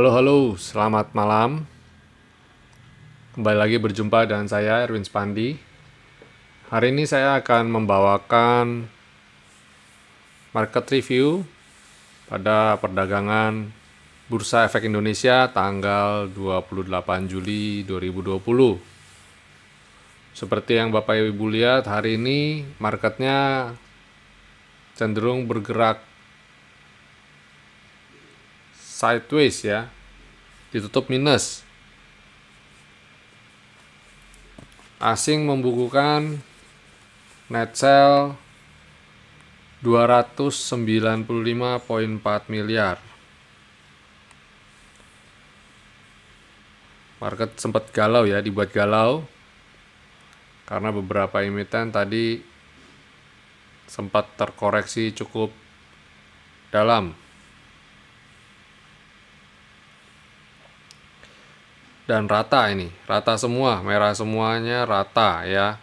Halo, halo, selamat malam. Kembali lagi berjumpa dengan saya, Erwin Spandi. Hari ini saya akan membawakan market review pada perdagangan Bursa Efek Indonesia tanggal 28 Juli 2020. Seperti yang Bapak Ibu lihat, hari ini marketnya cenderung bergerak sideways ya, ditutup minus. Asing membukukan net sell 295,4 miliar. Market sempat galau ya, dibuat galau karena beberapa emiten tadi sempat terkoreksi cukup dalam. Dan rata ini, rata semua, merah semuanya rata ya.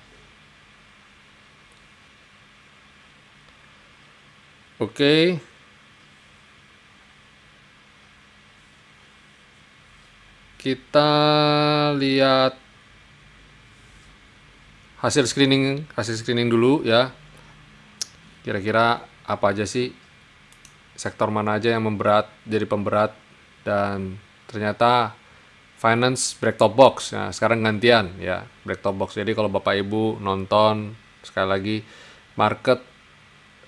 Oke. Kita lihat hasil screening dulu ya. Kira-kira apa aja sih, sektor mana aja yang jadi pemberat, dan ternyata finance break top box. Nah, sekarang gantian ya, break top box. Jadi kalau Bapak Ibu nonton sekali lagi market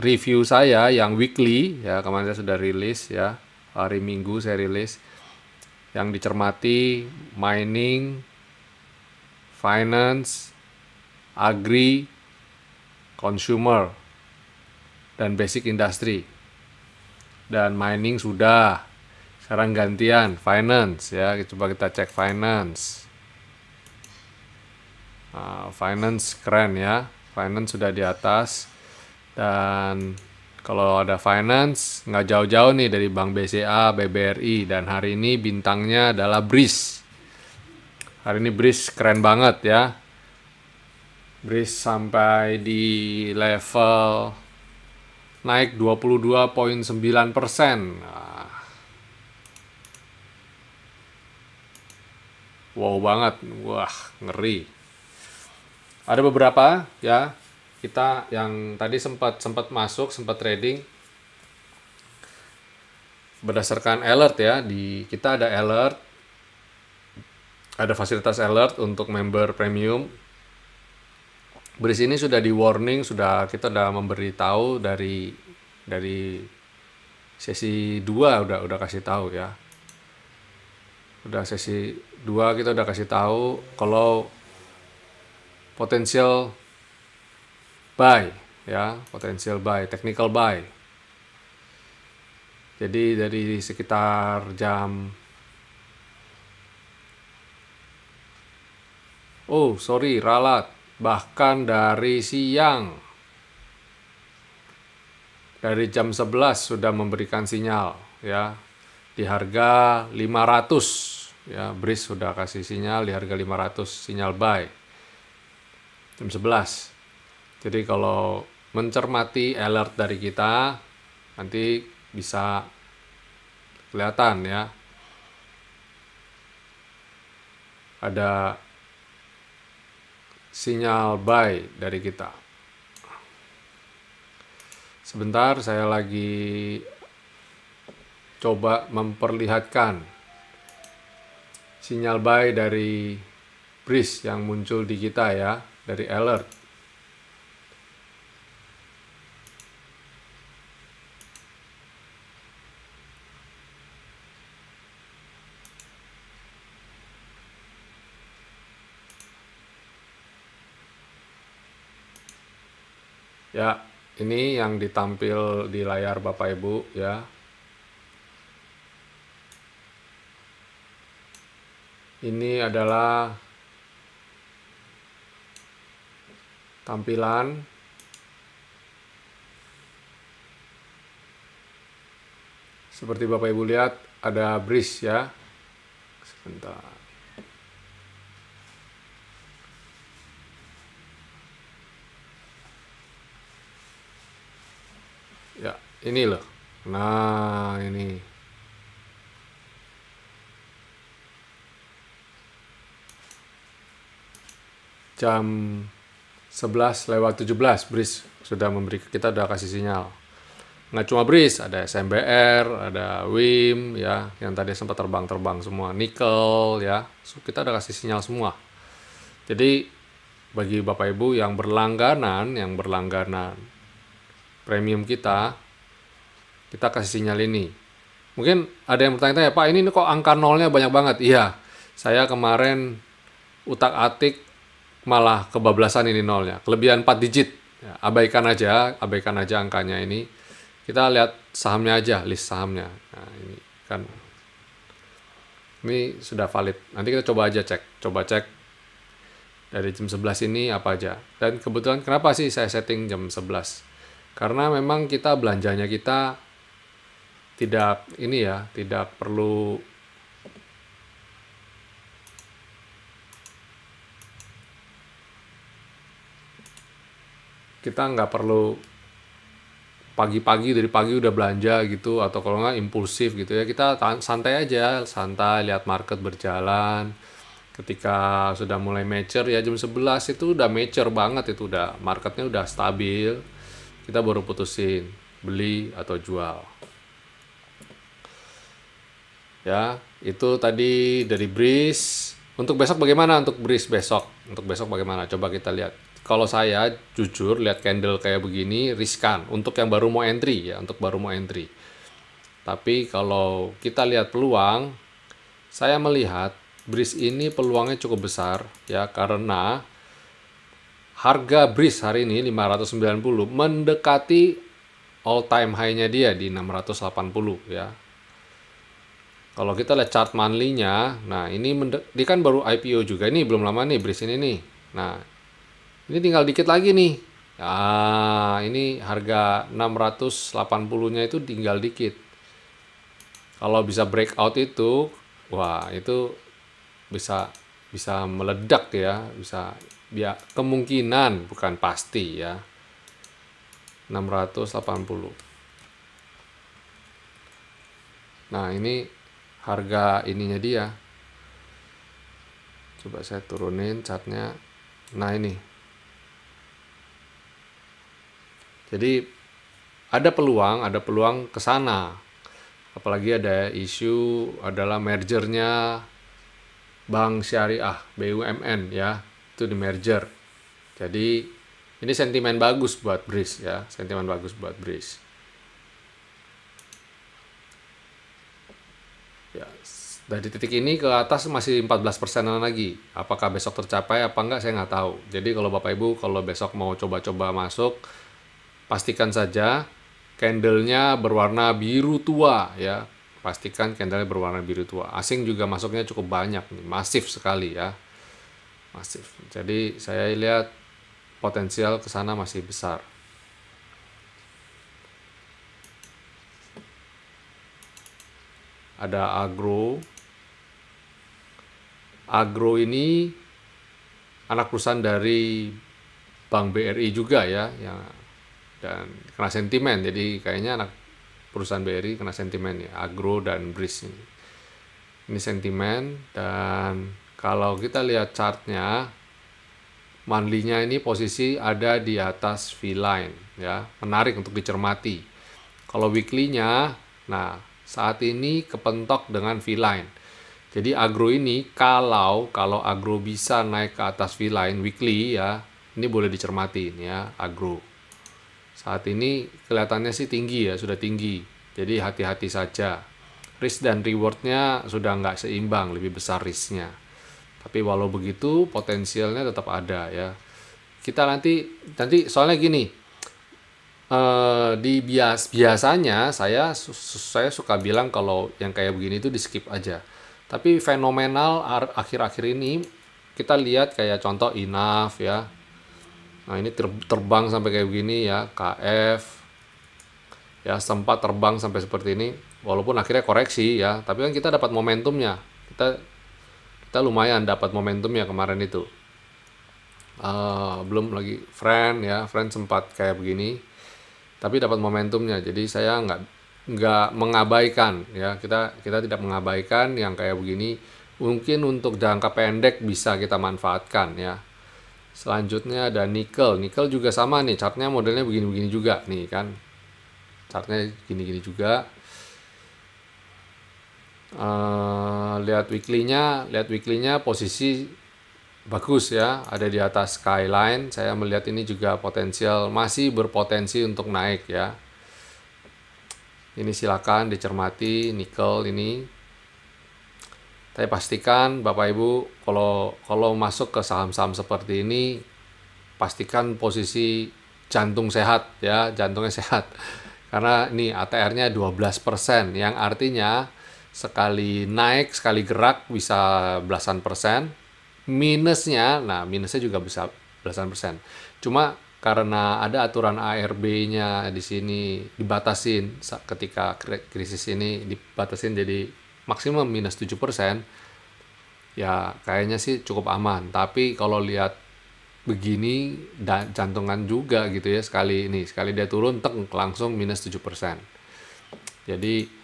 review saya yang weekly ya, kemarin saya sudah rilis ya, hari Minggu saya rilis, yang dicermati mining, finance, agri, consumer, dan basic industry. Dan mining sudah, sekarang gantian finance ya. Coba kita cek finance. Finance keren ya, finance sudah di atas. Dan kalau ada finance, nggak jauh-jauh nih dari Bank BCA, BBRI, dan hari ini bintangnya adalah BRIS. Hari ini BRIS keren banget ya. BRIS sampai di level naik 22,9%. Wow banget, wah ngeri. Ada beberapa ya, kita yang tadi sempat masuk, sempat trading berdasarkan alert ya. Di kita ada alert, ada fasilitas alert untuk member premium. BRIS ini sudah di warning, kita udah memberitahu dari sesi 2 udah kasih tahu ya. Udah sesi 2 kita udah kasih tahu kalau potensial buy ya, potensial buy, technical buy. Jadi dari sekitar jam ralat, bahkan dari siang, dari jam 11 sudah memberikan sinyal ya, di harga 500 ya. BRIS sudah kasih sinyal di harga 500, sinyal buy jam 11. Jadi kalau mencermati alert dari kita, nanti bisa kelihatan ya, ada sinyal buy dari kita. Sebentar, saya lagi coba memperlihatkan sinyal buy dari BRIS yang muncul di kita ya, dari alert. Ya, ini yang ditampil di layar Bapak Ibu ya. Ini adalah tampilan seperti Bapak Ibu lihat, ada BRIS ya. Sebentar. Ya, ini loh. Nah, ini. jam 11:17 BRIS sudah memberi, kita udah kasih sinyal. Nggak cuma BRIS, ada SMBR, ada WIM ya, yang tadi sempat terbang semua, nikel ya, kita udah kasih sinyal semua. Jadi bagi Bapak Ibu yang berlangganan premium kita kasih sinyal ini. Mungkin ada yang bertanya-tanya, Pak ini kok angka nolnya banyak banget? Iya, saya kemarin utak-atik malah kebablasan ini nolnya, kelebihan 4 digit. Ya, abaikan aja angkanya ini. Kita lihat sahamnya aja, list sahamnya. Nah, ini kan ini sudah valid. Nanti kita coba cek dari jam 11 ini apa aja. Dan kebetulan kenapa sih saya setting jam 11? Karena memang kita belanjanya kita tidak perlu pagi-pagi dari pagi udah belanja gitu, atau kalau nggak impulsif gitu ya. Kita santai lihat market berjalan. Ketika sudah mulai mature ya jam 11 itu udah mature banget, itu udah marketnya udah stabil, kita baru putusin beli atau jual. Ya, itu tadi dari BRIS. Untuk besok bagaimana? Untuk BRIS besok bagaimana? Coba kita lihat. Kalau saya jujur lihat candle kayak begini riskan untuk yang baru mau entry ya, Tapi kalau kita lihat peluang, saya melihat BRIS ini peluangnya cukup besar ya, karena harga BRIS hari ini 590 mendekati all time high-nya dia di 680 ya. Kalau kita lihat chart monthly-nya, nah ini kan baru IPO juga, ini belum lama nih BRIS ini nih. Nah, ini tinggal dikit lagi nih. Ini harga 680-nya itu tinggal dikit. Kalau bisa breakout itu, wah itu bisa meledak ya, kemungkinan, bukan pasti ya. 680. Nah, ini harga ininya dia. Coba saya turunin chartnya. Nah, ini. Jadi ada peluang ke sana. Apalagi ada isu adalah mergernya Bank Syariah BUMN ya, itu di merger. Jadi ini sentimen bagus buat BRIS ya, Ya, dari titik ini ke atas masih 14%-an lagi. Apakah besok tercapai apa enggak saya nggak tahu. Jadi kalau Bapak Ibu kalau besok mau coba-coba masuk, pastikan saja candlenya berwarna biru tua ya. Pastikan candlenya berwarna biru tua. Asing juga masuknya cukup banyak nih, masif sekali ya. Masif. Jadi saya lihat potensial ke sana masih besar. Ada agro. Agro ini anak perusahaan dari Bank BRI juga ya, dan kena sentimen, jadi kayaknya anak perusahaan BRI kena sentimen ya, agro dan BRIS ini sentimen. Dan kalau kita lihat chartnya, monthly-nya ini posisi ada di atas V-line ya, menarik untuk dicermati. Kalau weekly-nya, nah saat ini kepentok dengan V-line. Jadi agro ini kalau agro bisa naik ke atas V-line weekly ya, ini boleh dicermati ya agro. Saat ini kelihatannya sih tinggi ya, sudah tinggi. Jadi hati-hati saja. Risk dan rewardnya sudah nggak seimbang, lebih besar risknya. Tapi walau begitu potensialnya tetap ada ya. Kita nanti soalnya gini, biasanya saya suka bilang kalau yang kayak begini itu di skip aja. Tapi fenomenal akhir-akhir ini kita lihat kayak contoh INAF ya. Nah, ini terbang sampai kayak begini ya, KF. Ya, sempat terbang sampai seperti ini. Walaupun akhirnya koreksi ya, tapi kan kita dapat momentumnya. Kita lumayan dapat momentumnya kemarin itu. Belum lagi Friend sempat kayak begini. Tapi dapat momentumnya. Jadi saya nggak mengabaikan ya. Kita tidak mengabaikan yang kayak begini. Mungkin untuk jangka pendek bisa kita manfaatkan ya. Selanjutnya ada nikel. Nikel juga sama nih, chartnya modelnya begini-begini juga nih kan. Chartnya gini-gini juga. Lihat weekly-nya posisi bagus ya, ada di atas skyline. Saya melihat ini juga potensial, masih berpotensi untuk naik ya. Ini silakan dicermati nikel ini. Tapi pastikan Bapak Ibu kalau masuk ke saham-saham seperti ini, pastikan posisi jantung sehat ya, jantungnya sehat. Karena ini ATR-nya 12%, yang artinya sekali naik, sekali gerak bisa belasan persen. Minusnya juga bisa belasan persen. Cuma karena ada aturan ARB-nya di sini dibatasin ketika krisis ini dibatasin jadi maksimum minus 7%, ya kayaknya sih cukup aman. Tapi kalau lihat begini jantungan juga gitu ya, sekali dia turun langsung minus 7%. Jadi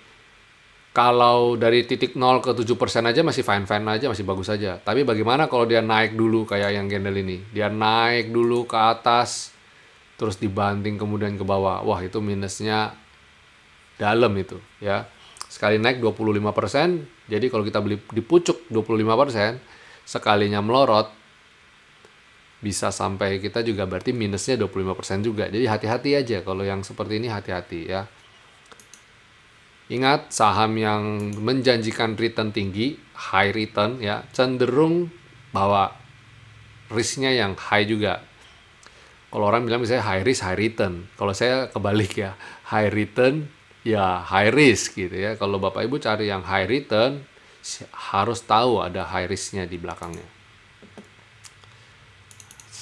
kalau dari titik 0 ke 7% aja masih fine-fine aja, masih bagus aja. Tapi bagaimana kalau dia naik dulu kayak yang candle ini? Dia naik dulu ke atas, terus dibanting kemudian ke bawah. Wah, itu minusnya dalam itu ya. Sekali naik 25%, jadi kalau kita beli di pucuk 25%, sekalinya melorot, bisa sampai kita juga berarti minusnya 25% juga. Jadi hati-hati aja kalau yang seperti ini, hati-hati ya. Ingat, saham yang menjanjikan return tinggi, high return ya, cenderung bawa risknya yang high juga. Kalau orang bilang misalnya high risk, high return. Kalau saya kebalik ya, high return, ya high risk gitu ya. Kalau Bapak Ibu cari yang high return, harus tahu ada high risknya di belakangnya.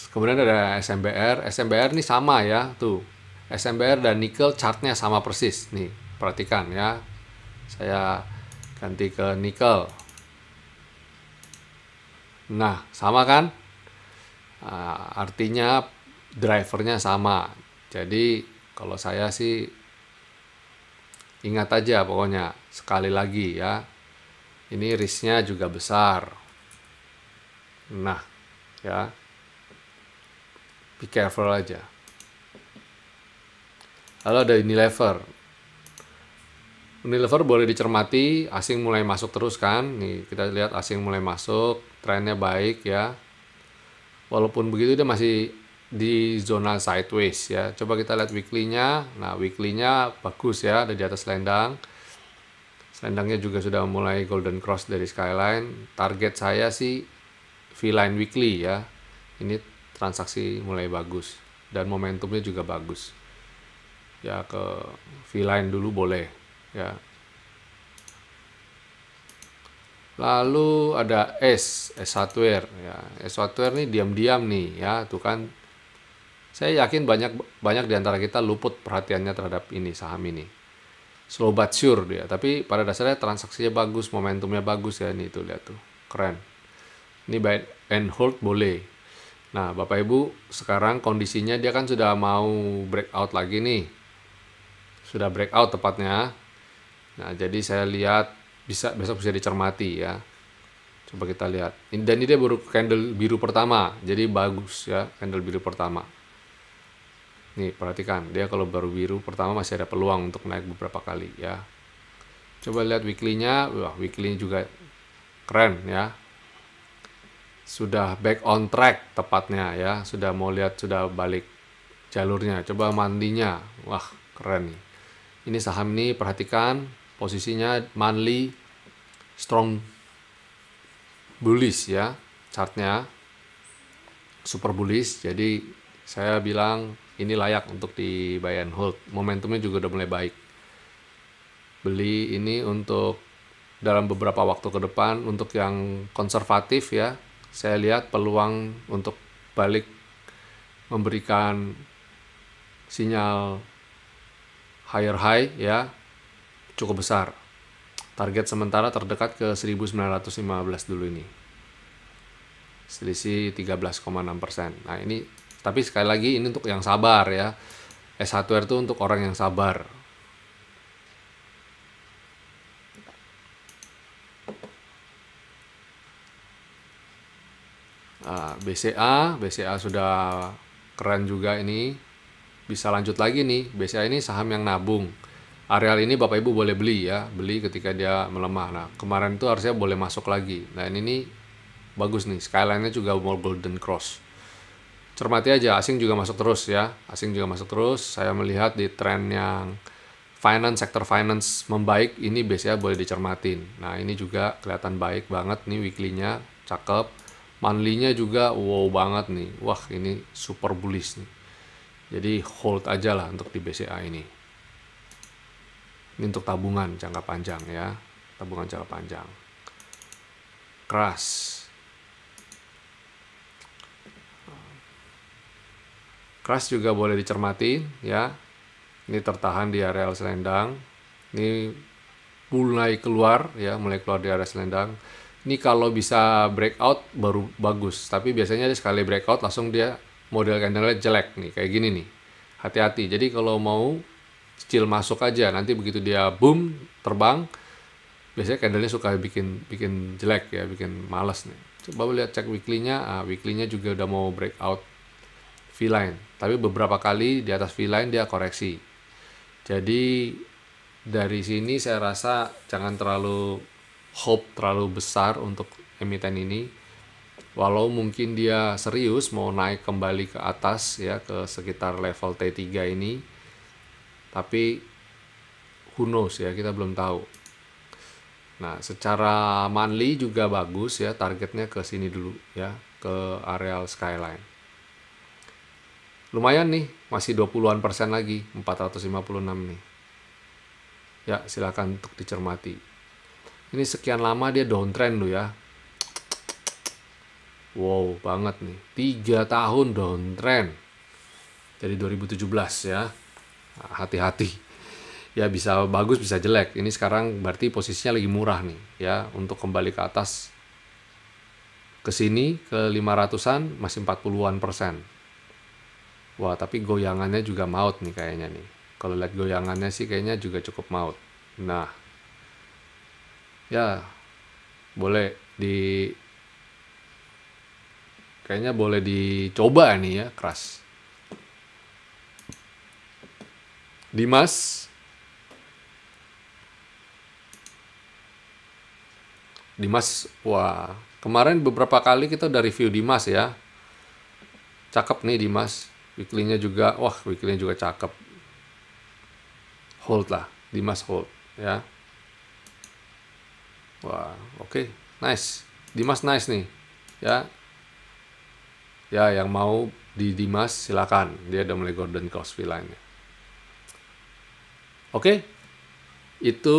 Kemudian ada SMBR. SMBR ini sama ya, tuh. SMBR dan nikel chartnya sama persis. Nih, perhatikan ya. Saya ganti ke nikel. Nah, sama kan? Artinya drivernya sama. Jadi kalau saya sih ingat aja pokoknya, sekali lagi ya. Ini risknya juga besar. Nah, ya. Be careful aja. Lalu ada Unilever. Unilever boleh dicermati, asing mulai masuk terus kan. Nih, kita lihat asing mulai masuk, trennya baik ya. Walaupun begitu dia masih di zona sideways ya. Coba kita lihat weekly-nya. Nah, weekly-nya bagus ya, ada di atas selendang. Selendangnya juga sudah mulai golden cross dari skyline. Target saya sih V-line weekly ya. Ini transaksi mulai bagus dan momentumnya juga bagus. Ya, ke V-line dulu boleh ya. Lalu ada S Hardware ya. S Hardware nih diam-diam nih ya, tuh kan. Saya yakin banyak di antara kita luput perhatiannya terhadap ini saham ini. Slow but sure dia, tapi pada dasarnya transaksinya bagus, momentumnya bagus ya, nih tuh lihat tuh. Keren. Ini buy and hold boleh. Nah, Bapak Ibu, sekarang kondisinya dia kan sudah mau breakout lagi nih. Sudah breakout tepatnya. Nah, jadi saya lihat besok bisa dicermati ya. Coba kita lihat. Dan ini dia baru candle biru pertama. Jadi bagus ya, candle biru pertama. Nih, perhatikan. Dia kalau baru biru pertama masih ada peluang untuk naik beberapa kali ya. Coba lihat weekly-nya. Wah, weekly juga keren ya. Sudah back on track tepatnya ya. Sudah mau lihat, sudah balik jalurnya. Coba mandinya. Wah, keren nih. Ini saham ini perhatikan posisinya monthly strong bullish ya, chartnya super bullish. Jadi saya bilang ini layak untuk di buy and hold. Momentumnya juga udah mulai baik. Beli ini untuk dalam beberapa waktu ke depan. Untuk yang konservatif ya, saya lihat peluang untuk balik memberikan sinyal higher high ya, cukup besar. Target sementara terdekat ke 1915 dulu ini. Selisih 13,6%. Nah, ini tapi sekali lagi ini untuk yang sabar ya. S Hardware itu untuk orang yang sabar. BCA sudah keren juga ini. Bisa lanjut lagi nih. BCA ini saham yang nabung. Areal ini Bapak Ibu boleh beli ya, beli ketika dia melemah. Nah, kemarin tuh harusnya boleh masuk lagi. Nah, ini nih bagus nih, skyline-nya juga mau golden cross. Cermati aja, asing juga masuk terus ya. Asing juga masuk terus. Saya melihat di tren yang sektor finance membaik, ini biasanya boleh dicermatin. Nah, ini juga kelihatan baik banget nih weekly-nya, cakep. Monthly-nya juga wow banget nih. Wah, ini super bullish nih. Jadi hold aja lah untuk di BCA ini. Ini untuk tabungan jangka panjang ya. Tabungan jangka panjang. Keras. Keras juga boleh dicermati ya. Ini tertahan di area selendang. Ini mulai keluar ya, mulai keluar di area selendang. Ini kalau bisa breakout baru bagus, tapi biasanya dia sekali breakout langsung dia model candle-nya jelek nih, kayak gini nih. Hati-hati. Jadi kalau mau kecil masuk aja, nanti begitu dia boom terbang, biasanya candle-nya suka bikin jelek ya, bikin males nih. Coba lihat cek weekly-nya, weekly-nya juga udah mau breakout V-line, tapi beberapa kali di atas V-line dia koreksi. Jadi dari sini saya rasa jangan terlalu hope terlalu besar untuk emiten ini. Walau mungkin dia serius mau naik kembali ke atas ya, ke sekitar level T3 ini, tapi who knows ya, kita belum tahu. Nah, secara monthly juga bagus ya, targetnya ke sini dulu ya, ke areal skyline. Lumayan nih, masih 20-an% lagi, 456 nih. Ya, silakan untuk dicermati. Ini sekian lama dia downtrend loh ya. Wow, banget nih. 3 tahun downtrend. Dari 2017 ya. Hati-hati. Ya bisa bagus, bisa jelek. Ini sekarang berarti posisinya lagi murah nih ya, untuk kembali ke atas. Ke sini ke 500-an masih 40-an%. Wah, tapi goyangannya juga maut nih kayaknya nih. Kalau lihat goyangannya sih kayaknya juga cukup maut. Nah, ya boleh kayaknya boleh dicoba nih ya, keras. Dimas, wah, kemarin beberapa kali kita udah review Dimas ya. Cakep nih Dimas. Weekly-nya juga, wah, weekly-nya juga cakep. Hold lah, Dimas hold ya. Wah, oke, nice. Dimas nice nih ya. Ya, yang mau di Dimas silakan. Dia udah mulai golden cross V-line-nya. Oke. Itu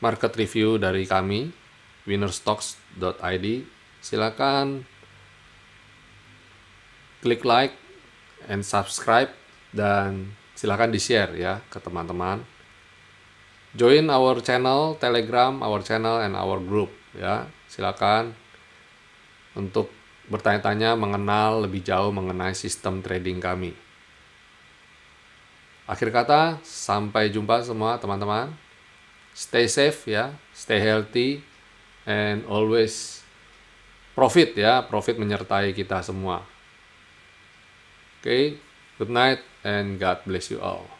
market review dari kami, winnerstocks.id. Silakan klik like and subscribe, dan silakan di-share ya ke teman-teman. Join our channel Telegram, our channel and our group ya. Silakan untuk bertanya-tanya, mengenal lebih jauh mengenai sistem trading kami. Akhir kata, sampai jumpa semua teman-teman. Stay safe ya, stay healthy, and always profit ya, profit menyertai kita semua. Okay, good night and God bless you all.